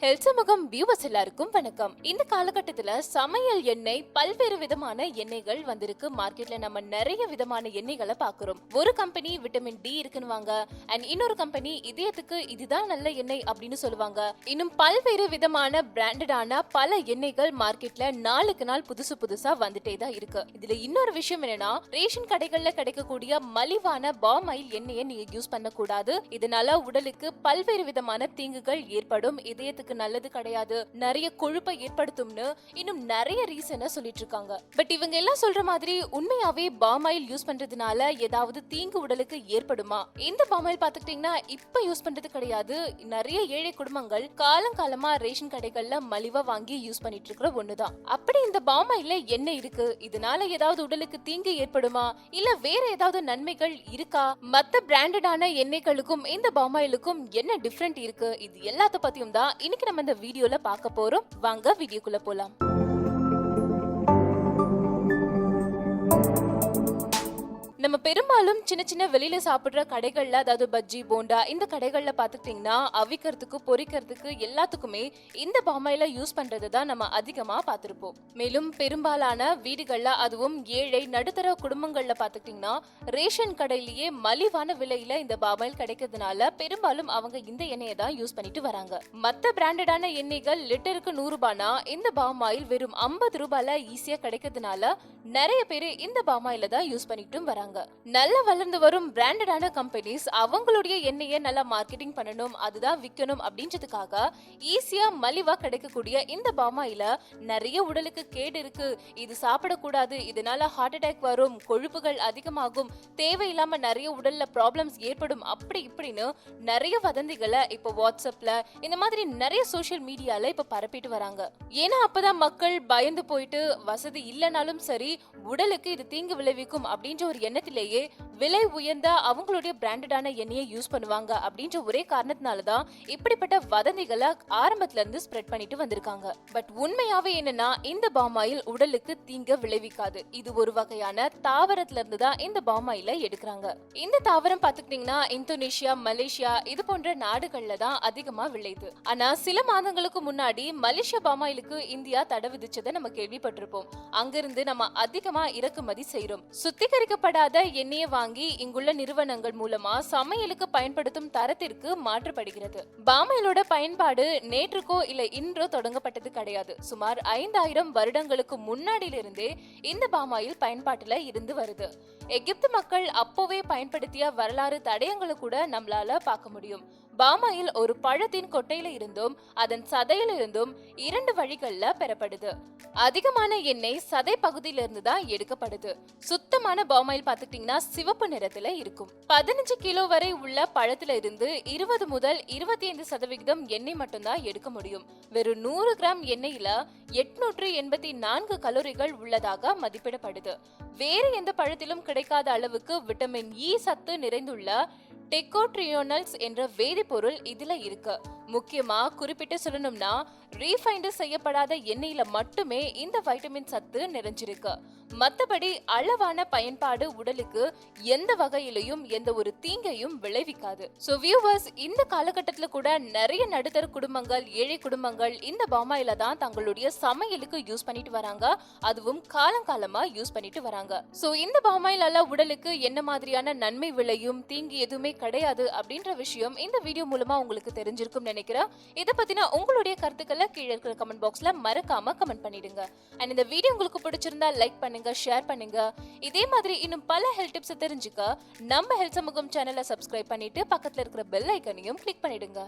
சமூகம் வியூவர்ஸ் எல்லாருக்கும் வணக்கம். இந்த காலகட்டத்துல சமையல் எண்ணெய் பல்வேறு விதமான எண்ணெய்கள் வந்திருக்கு. மார்க்கெட்ல நம்ம நிறைய விதமான எண்ணெய்களை பாக்குறோம். ஒரு கம்பெனி விட்டமின் டி இருக்குன்னுவாங்க, அண்ட் இன்னொரு கம்பெனி இதயத்துக்கு இதுதான் நல்ல எண்ணெய் அப்படின்னு சொல்லுவாங்க. இன்னும் பல்வேறு விதமான பிராண்டடான பல எண்ணெய்கள் மார்க்கெட்ல நாளுக்கு நாள் புதுசா வந்துட்டே தான் இருக்கு. இதுல இன்னொரு விஷயம் என்னன்னா, ரேஷன் கடைகள்ல கிடைக்கக்கூடிய மலிவான பாம் ஆயில் எண்ணெயை நீங்க யூஸ் பண்ணக்கூடாது. இதனால உடலுக்கு பல்வேறு விதமான தீங்குகள் ஏற்படும். இதயத்துக்கு நல்லது கிடையாது, நிறைய கொழுப்பை ஏற்படுத்தும்னு இன்னும் நிறைய ரீசனை சொல்லிட்டு இருக்காங்க. பட் இவங்க எல்லாம் சொல்ற மாதிரி உண்மையாவே பாம் ஆயில் யூஸ் பண்றதுனால ஏதாவது தீங்கு உடலுக்கு ஏற்படுமா? இந்த பாம் ஆயில் பாத்துக்கிட்டீங்கன்னா இப்ப யூஸ் பண்றது கிடையாது. நிறைய ஏழை குடும்பங்கள் காலங்காலமா ரேஷன் கடைகள்ல மலிவா வாங்கி யூஸ் பண்ணிட்டு இருக்கிற ஒண்ணுதான். அப்படி இந்த பாம் ஆயில்ல என்ன இருக்கு? இதனால ஏதாவது உடலுக்கு தீங்கு ஏற்படுமா? இல்ல வேற ஏதாவது நன்மைகள் இருக்கா? மத்த பிராண்டடான எண்ணெய்களுக்கும் இந்த பாம் ஆயிலுக்கும் என்ன டிஃபரெண்ட் இருக்கு? இது எல்லாத்த பத்தியும் தான் இன்னைக்கு நம்ம இந்த வீடியோல பார்க்க போறோம். வாங்க வீடியோக்குள்ள போலாம். நம்ம பெரும்பாலும் சின்ன சின்ன வெளியில சாப்பிடுற கடைகள்ல, அதாவது பஜ்ஜி போண்டா இந்த கடைகள்ல பாத்துக்கிட்டீங்கன்னா அவிக்கிறதுக்கு பொரிக்கிறதுக்கு எல்லாத்துக்குமே இந்த பாம் ஆயிலை யூஸ் பண்றது தான் நம்ம அதிகமா பார்த்திருப்போம். மேலும் பெரும்பாலான வீடுகள்ல, அதுவும் ஏழை நடுத்தர குடும்பங்கள்ல பாத்துக்கிட்டீங்கன்னா ரேஷன் கடையிலேயே மலிவான விலையில இந்த பாம் ஆயில் கிடைக்கிறதுனால பெரும்பாலும் அவங்க இந்த எண்ணெயை தான் யூஸ் பண்ணிட்டு வராங்க. மத்த பிராண்டடான எண்ணெய்கள் லிட்டருக்கு 100 ரூபாய்னா இந்த பாம் ஆயில் வெறும் 50 ரூபாய்ல ஈஸியா கிடைக்கிறதுனால நிறைய பேர் இந்த பாம் ஆயில தான் யூஸ் பண்ணிட்டும் வராங்க. நல்ல வளர்ந்து வரும் பிராண்டடான கம்பெனிஸ் அவங்களுடைய எண்ணெயை நல்லா மார்க்கெட்டிங் பண்ணணும், அதுதான் விற்கணும் அப்படின்றதுக்காக ஈஸியா மலிவா கிடைக்கக்கூடிய இந்த பாம் ஆயில நிறைய உடலுக்கு கேடு இருக்கு, இது சாப்பிடக்கூடாது, இதனால ஹார்ட் அட்டாக் வரும், கொழுப்புகள் அதிகமாகும், தேவையில்லாம நிறைய உடல்ல ப்ராப்ளம்ஸ் ஏற்படும், அப்படி இப்படின்னு நிறைய வதந்திகளை இப்ப வாட்ஸ்அப்ல இந்த மாதிரி நிறைய சோசியல் மீடியால இப்ப பரப்பிட்டு வராங்க. ஏன்னா அப்பதான் மக்கள் பயந்து போயிட்டு வசதி இல்லைனாலும் சரி உடலுக்கு இது தீங்கு விளைவிக்கும் அப்படின்ற ஒரு எண்ணத்திலேயே விலை உயர்ந்த அவங்களுடைய பிராண்டடான எண்ணெயை யூஸ் பண்ணுவாங்க அப்படின்ற ஒரே காரணத்தினாலதான் இப்படிப்பட்ட வதந்திகளை ஆரம்பத்துல இருந்து ஸ்ப்ரெட் பண்ணிட்டு வந்திருக்காங்க. பட் உண்மையாவே என்னன்னா, இந்த பாம் ஆயில் உடலுக்கு தீங்க விளைவிக்காது. இது ஒரு வகையான தாவரத்துல இருந்து தான் இந்த பாம் ஆயில எடுக்கிறாங்க. இந்த தாவரம் பாத்துக்கிட்டீங்கன்னா இந்தோனேஷியா, மலேசியா இது போன்ற நாடுகள்ல தான் அதிகமா விளையுது. ஆனா சில மாதங்களுக்கு முன்னாடி மலேசியா பாம் ஆயிலுக்கு இந்தியா தடை விதிச்சதை நம்ம கேள்விப்பட்டிருப்போம். அங்கிருந்து நம்ம அதிகமா இறக்குமதி செய்யறோம். சுத்திகரிக்கப்படாத எண்ணெயை வாங்கி இங்குள்ள நிறுவனங்கள் மூலமா சமையலுக்கு பயன்படுத்தும் தரத்திற்கு மாற்றப்படுகிறது. பாம் ஆயிலோட பயன்பாடு நேற்றுக்கோ இல்ல இன்றோ தொடங்கப்பட்டது கிடையாது. சுமார் 5000 வருடங்களுக்கு முன்னாடியிலிருந்தே இந்த பாம் ஆயில் பயன்பாட்டுல இருந்து வருது. எகிப்து மக்கள் அப்போவே பயன்படுத்திய வரலாறு தடயங்களை கூட நம்மளால பார்க்க முடியும். பாம் ஆயில் ஒரு பழத்தின் கொட்டையில இருந்தும் அதன் சதையில இருந்தும் 2 வழிகள்ல பெறப்படுது. அதிகமான எண்ணெய் சதை பகுதியில இருந்து தான் எடுக்கப்படுது. சுத்தமான பாம் ஆயில் பாத்துக்கிட்டீங்கன்னா சிவப்பு நிறத்துல இருக்கும். 15 கிலோ வரை உள்ள பழத்துல இருந்து 20 முதல் 25% எண்ணெய் மட்டும்தான் எடுக்க முடியும். வெறும் 100 கிராம் எண்ணெயில 884 கலோரிகள் உள்ளதாக மதிப்பிடப்படுது. வேறு எந்த பழத்திலும் கிடைக்காத அளவுக்கு விட்டமின் இ சத்து நிறைந்துள்ள டெக்கோட்ரியோனல்ஸ் என்ற வேதிப்பொருள் இதுல இருக்கு. முக்கியமா குறிப்பிட்டு சொல்லணும்னா ரீஃபைண்ட் செய்யப்படாத எண்ணெயில மட்டுமே இந்த வைட்டமின் சத்து நிறைஞ்சிருக்கு. மத்தபடி அளவான பயன்பாடு உடலுக்கு எந்த வகையிலையும் எந்த ஒரு தீங்கையும் விளைவிக்காது. சோ வியூவர்ஸ், இந்த காலகட்டத்துல கூட நிறைய நடுத்தர குடும்பங்கள், ஏழை குடும்பங்கள் இந்த பாம் ஆயில தான் தங்களுடைய சமையலுக்கு யூஸ் பண்ணிட்டு வராங்க. அதுவும் காலங்காலமா யூஸ் பண்ணிட்டு வராங்க. சோ இந்த பாம் ஆயிலால உடலுக்கு என்ன மாதிரியான நன்மை விளையும், தீங்கு எதுவுமே கிடையாது அப்படின்ற விஷயம் இந்த வீடியோ மூலமா உங்களுக்கு தெரிஞ்சிருக்கும் நினைக்கிறேன். இத பத்தின உங்களுடைய கருத்துக்களை கீழே இருக்கிற கமெண்ட் பாக்ஸ்ல மறக்காம கமெண்ட் பண்ணிடுங்க. அண்ட் இந்த வீடியோ உங்களுக்கு பிடிச்சிருந்தா லைக் பண்ணுங்க, ஷேர் பண்ணுங்க. இதே மாதிரி இன்னும் பல ஹெல்த் டிப்ஸ் தெரிஞ்சுக்க நம்ம ஹெல்த் சமூகம் சேனலை சப்ஸ்கிரைப் பண்ணிட்டு பக்கத்துல இருக்கிற பெல் ஐக்கனையும் கிளிக் பண்ணிடுங்க.